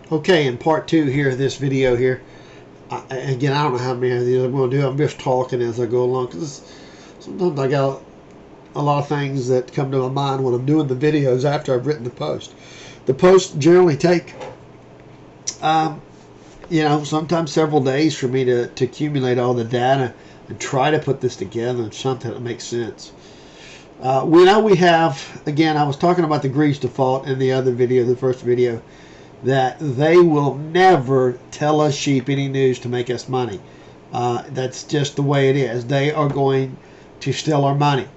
Okay, in part 2 here of this video here, again, I don't know how many of these I'm going to do. I'm just talking as I go along, because sometimes I got a lot of things that come to my mind when I'm doing the videos after I've written the post. The posts generally take, sometimes several days for me to accumulate all the data and try to put this together in something that makes sense. We know we have, again, I was talking about the Greece default in the other video, the first video, that they will never tell us sheep any news to make us money. That's just the way it is. They are going to steal our money.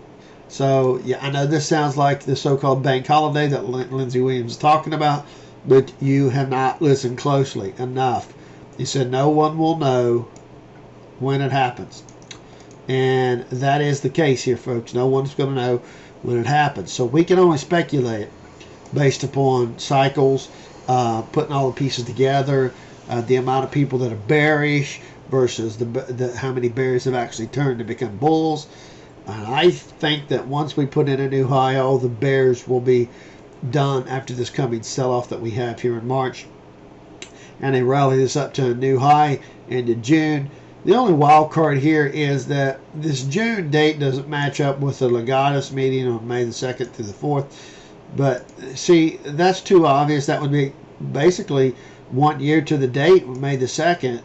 So, yeah, I know this sounds like the so-called bank holiday that Lindsey Williams is talking about, but you have not listened closely enough. He said no one will know when it happens. And that is the case here, folks. No one's going to know when it happens. So we can only speculate based upon cycles, putting all the pieces together, the amount of people that are bearish versus how many bears have actually turned to become bulls. And I think that once we put in a new high, all the bears will be done after this coming sell-off that we have here in March. And they rally this up to a new high into June. The only wild card here is that this June date doesn't match up with the Legatus meeting on May the 2nd through the 4th. But see, that's too obvious. That would be basically 1 year to the date, May the 2nd.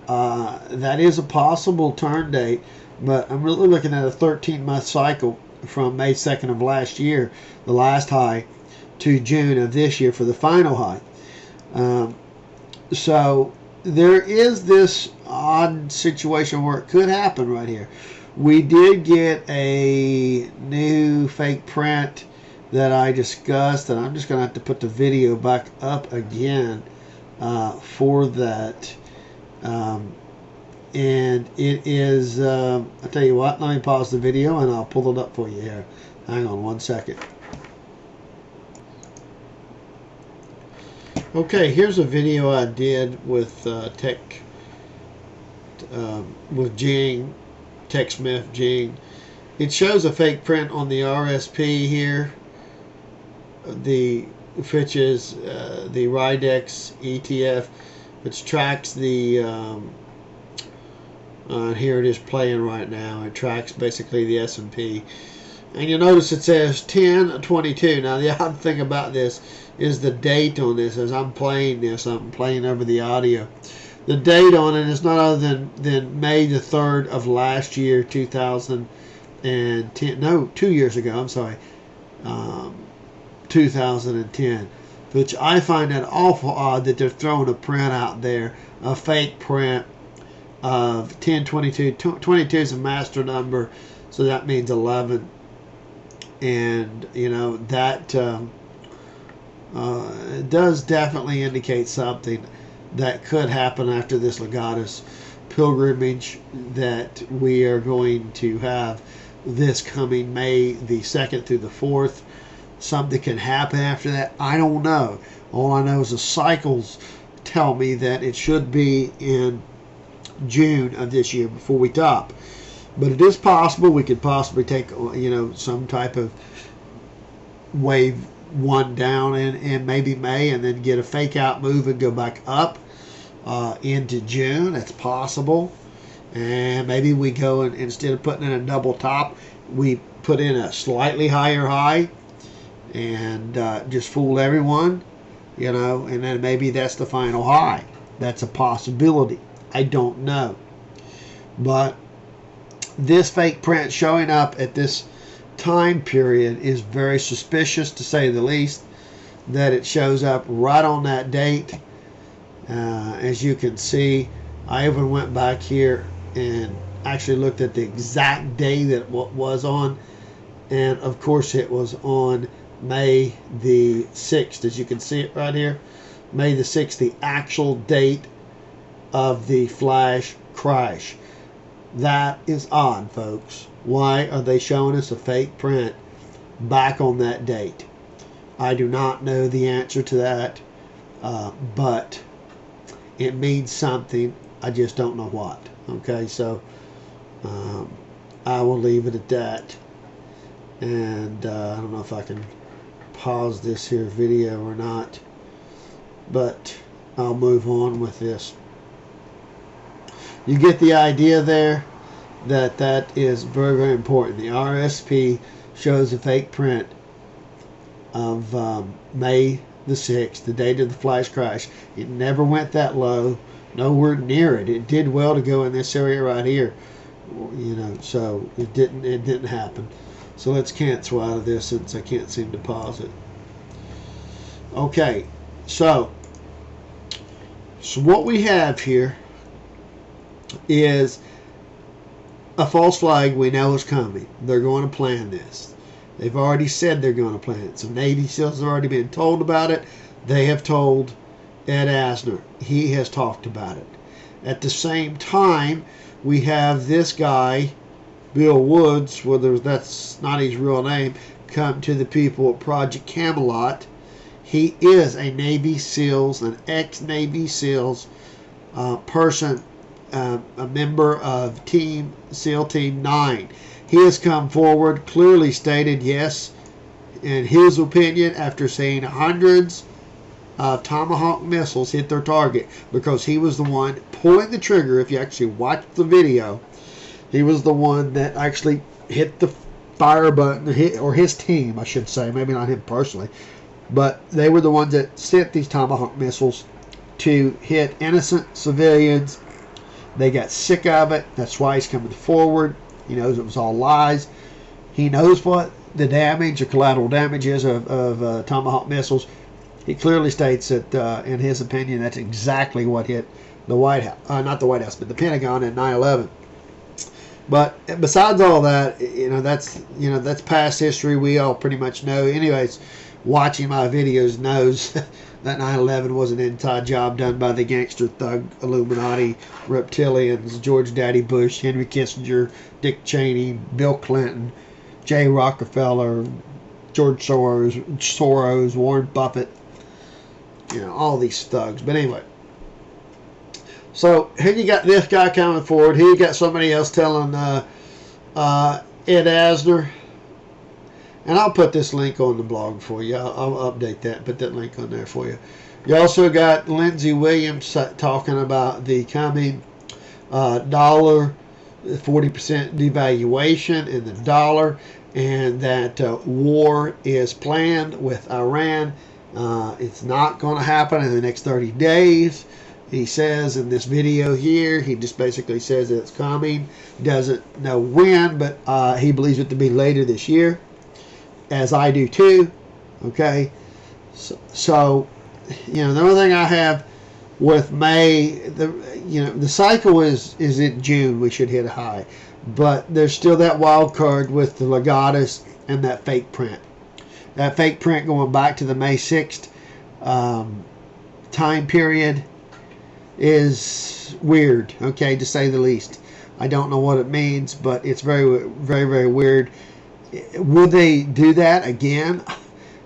That is a possible turn date, but I'm really looking at a 13-month cycle from May 2nd of last year, the last high, to June of this year for the final high. So there is this odd situation where it could happen right here. We did get a new fake print that I discussed, and I'm just going to have to put the video back up again for that. And it is, I'll tell you what, let me pause the video and I'll pull it up for you here. Hang on 1 second. Okay, here's a video I did with with Jing, TechSmith Jing. It shows a fake print on the RSP here, which is the Ridex ETF, which tracks the here it is playing right now. It tracks basically the S&P, and you'll notice it says 10/22. Now the odd thing about this is the date on this. As I'm playing this, I'm playing over the audio. The date on it is not other than May the 3rd of last year, 2010. No, 2 years ago. I'm sorry, 2010. Which I find that awful odd that they're throwing a print out there, a fake print of 10/22. 22 is a master number, so that means 11. And you know that it does definitely indicate something that could happen after this Legatus pilgrimage that we are going to have this coming May the 2nd through the 4th. Something can happen after that. I don't know. All I know is the cycles tell me that it should be in June of this year before we top. But it is possible we could possibly take, some type of wave one down in maybe May, and then get a fake out move and go back up into June. That's possible. And maybe we go and instead of putting in a double top, we put in a slightly higher high and just fool everyone, and then maybe that's the final high. That's a possibility. I don't know. But this fake print showing up at this time period is very suspicious, to say the least, that it shows up right on that date. As you can see, I even went back here and actually looked at the exact day that it was on, and of course it was on May the 6th. As you can see it right here, May the 6th, the actual date of the flash crash. That is odd, folks. Why are they showing us a fake print back on that date? I do not know the answer to that, but it means something. I just don't know what. Okay, so I will leave it at that. And I don't know if I can pause this here video or not, but I'll move on with this. You get the idea there that that is very, very important. The RSP shows a fake print of May the 6th, the date of the flash crash. It never went that low, nowhere near it. It did well to go in this area right here, you know, so it didn't happen. So let's cancel out of this since I can't seem to pause it. Okay, so what we have here is a false flag we know is coming. They're going to plan this. They've already said they're going to plan it. Some Navy SEALs have already been told about it. They have told Ed Asner. He has talked about it. At the same time, we have this guy, Bill Woods, whether that's not his real name, come to the people at Project Camelot. He is a Navy SEALs, an ex-Navy SEALs person, a member of SEAL Team 9. He has come forward, clearly stated, yes, in his opinion, after seeing hundreds of Tomahawk missiles hit their target, because he was the one pulling the trigger. If you actually watch the video, he was the one that actually hit the fire button, or his team, I should say, maybe not him personally, but they were the ones that sent these Tomahawk missiles to hit innocent civilians. They got sick of it. That's why he's coming forward. He knows it was all lies. He knows what the damage or collateral damage is of Tomahawk missiles. He clearly states that, in his opinion, that's exactly what hit the White House. Not the White House, but the Pentagon in 9/11. But besides all that, that's past history. We all pretty much know. Anyways, watching my videos knows that 9/11 was an inside job done by the gangster thug Illuminati, Reptilians, George Daddy Bush, Henry Kissinger, Dick Cheney, Bill Clinton, Jay Rockefeller, George Soros, Warren Buffett, all these thugs. But anyway, so here you got this guy coming forward. Here you got somebody else telling Ed Asner. And I'll put this link on the blog for you. I'll update that, put that link on there for you. You also got Lindsey Williams talking about the coming dollar, 40% devaluation in the dollar, and that war is planned with Iran. It's not going to happen in the next 30 days. He says in this video here, he just basically says that it's coming. Doesn't know when, but he believes it to be later this year, as I do too. Okay, so the only thing I have with May, the cycle is in June. We should hit a high, but there's still that wild card with the Legatus and that fake print. That fake print going back to the May 6th time period is weird, okay, to say the least. I don't know what it means, but it's very, very, very weird. Would they do that again?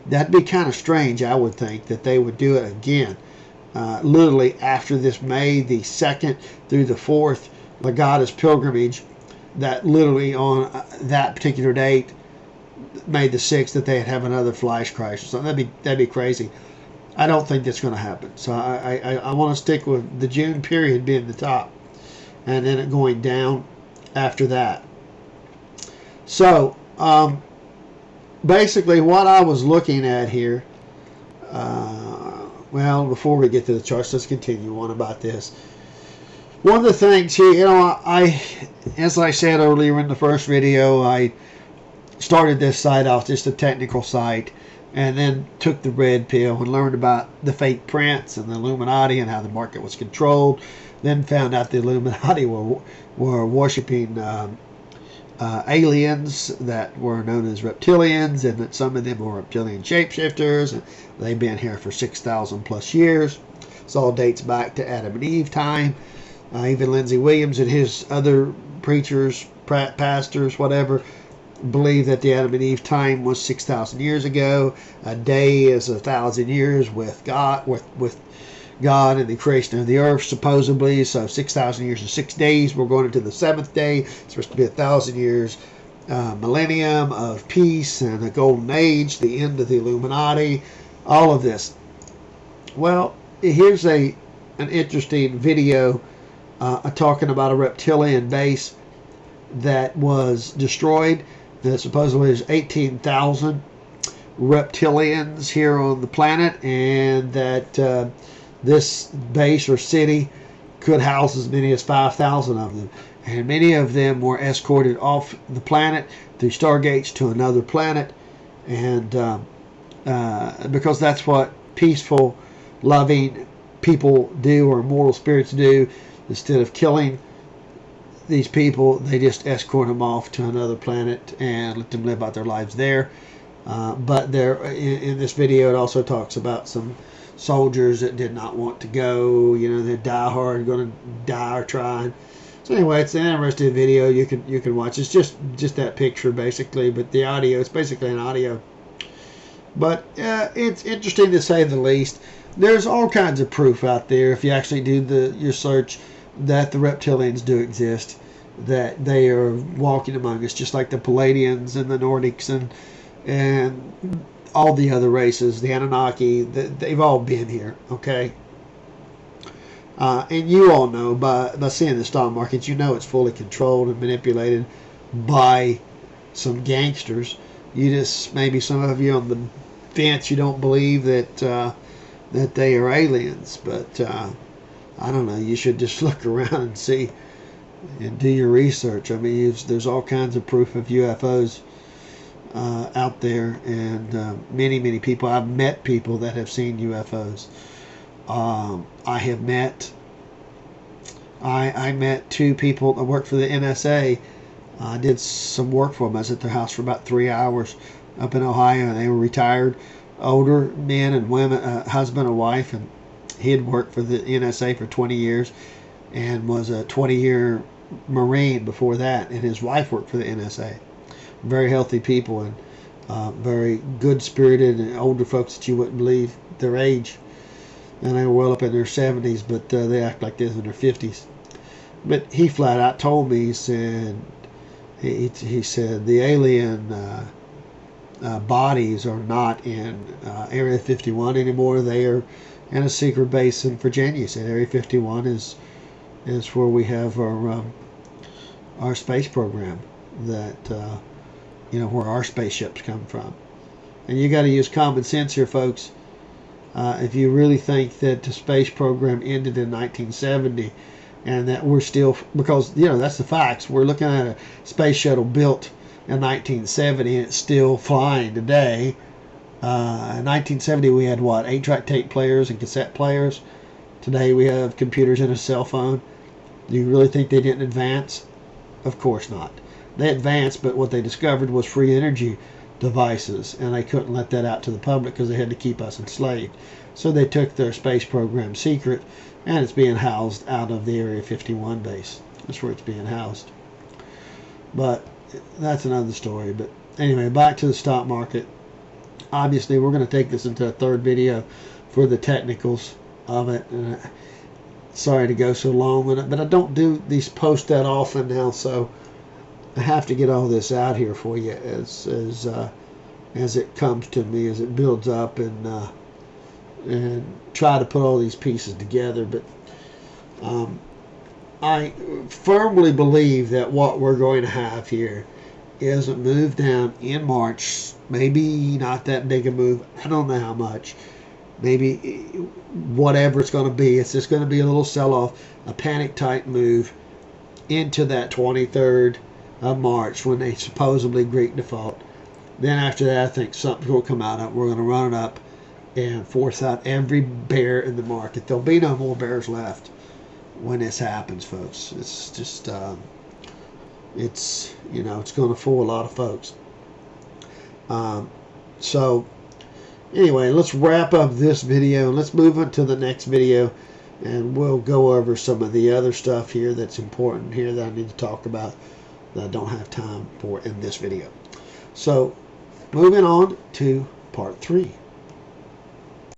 That'd be kind of strange, I would think, that they would do it again. Literally after this May the 2nd through the 4th Legatus pilgrimage, that literally on that particular date, May the 6th, that they'd have another flash crash or something. That'd be crazy. I don't think that's going to happen. So I want to stick with the June period being the top, and then it going down after that. So basically what I was looking at here, well, before we get to the charts, let's continue on about this. One of the things here, as I said earlier in the first video, I started this site off just a technical site, and then took the red pill and learned about the fake prints and the Illuminati and how the market was controlled. Then found out the Illuminati were worshiping aliens that were known as reptilians, and that some of them were reptilian shapeshifters, and they've been here for 6,000 plus years. This all dates back to Adam and Eve time. Even Lindsey Williams and his other preachers, pastors, whatever, believe that the Adam and Eve time was 6,000 years ago. A day is 1,000 years with God, with God and the creation of the earth, supposedly. So 6,000 years and 6 days. We're going into the 7th day. It's supposed to be 1,000 years, millennium of peace and a golden age, the end of the Illuminati, all of this. Well, here's an interesting video talking about a reptilian base that was destroyed. That supposedly there's 18,000 reptilians here on the planet, and that this base or city could house as many as 5,000 of them. And many of them were escorted off the planet through stargates to another planet, and because that's what peaceful, loving people do, or immortal spirits do. Instead of killing these people, they just escort them off to another planet and let them live out their lives there. But there, in this video, it also talks about some soldiers that did not want to go. You know, they die hard, going to die or trying. So anyway, it's an interesting video. You can watch. It's just that picture basically, but the audio, it's basically an audio. But it's interesting to say the least. There's all kinds of proof out there if you actually do your search that the reptilians do exist, that they are walking among us, just like the Palladians and the Nordics and all the other races, the Anunnaki. They've all been here, okay? And you all know by seeing the stock market, you know it's fully controlled and manipulated by some gangsters. You just, maybe some of you on the fence, you don't believe that that they are aliens, but I don't know. You should just look around and see and do your research. I mean, there's all kinds of proof of UFOs out there, and many people. I've met people that have seen UFOs. I met two people that worked for the NSA. I did some work for them. I was at their house for about 3 hours up in Ohio, and they were retired, older men and women, husband and wife, and he had worked for the NSA for 20 years and was a 20-year Marine before that, and his wife worked for the NSA. Very healthy people and very good-spirited and older folks that you wouldn't believe their age. And they were well up in their 70s, but they act like this in their 50s. But he flat out told me, he said the alien bodies are not in Area 51 anymore. They are in a secret base in Virginia. He said Area 51 is where we have our space program, that where our spaceships come from. And you got to use common sense here, folks. If you really think that the space program ended in 1970 and that we're still, because that's the facts, we're looking at a space shuttle built in 1970 and it's still flying today. In 1970 we had 8-track tape players and cassette players. Today we have computers and a cell phone. Do you really think they didn't advance? Of course not. They advanced, but what they discovered was free energy devices, and they couldn't let that out to the public because they had to keep us enslaved. So they took their space program secret, and it's being housed out of the Area 51 base. That's where it's being housed. But that's another story. But anyway, back to the stock market. Obviously, we're going to take this into a third video for the technicals of it. And sorry to go so long with it, but I don't do these posts that often now, so I have to get all this out here for you as it comes to me, as it builds up, and try to put all these pieces together. But I firmly believe that what we're going to have here is a move down in March. Maybe not that big a move. I don't know how much. Maybe whatever it's going to be. It's just going to be a little sell-off, a panic-type move into that 23rd of March when they supposedly Greek default. Then after that, I think something will come out of it. We're going to run it up and force out every bear in the market. There'll be no more bears left when this happens, folks. It's just, it's going to fool a lot of folks. So anyway, let's wrap up this video and let's move on to the next video, and we'll go over some of the other stuff here that's important here that I need to talk about that I don't have time for in this video. So moving on to part 3.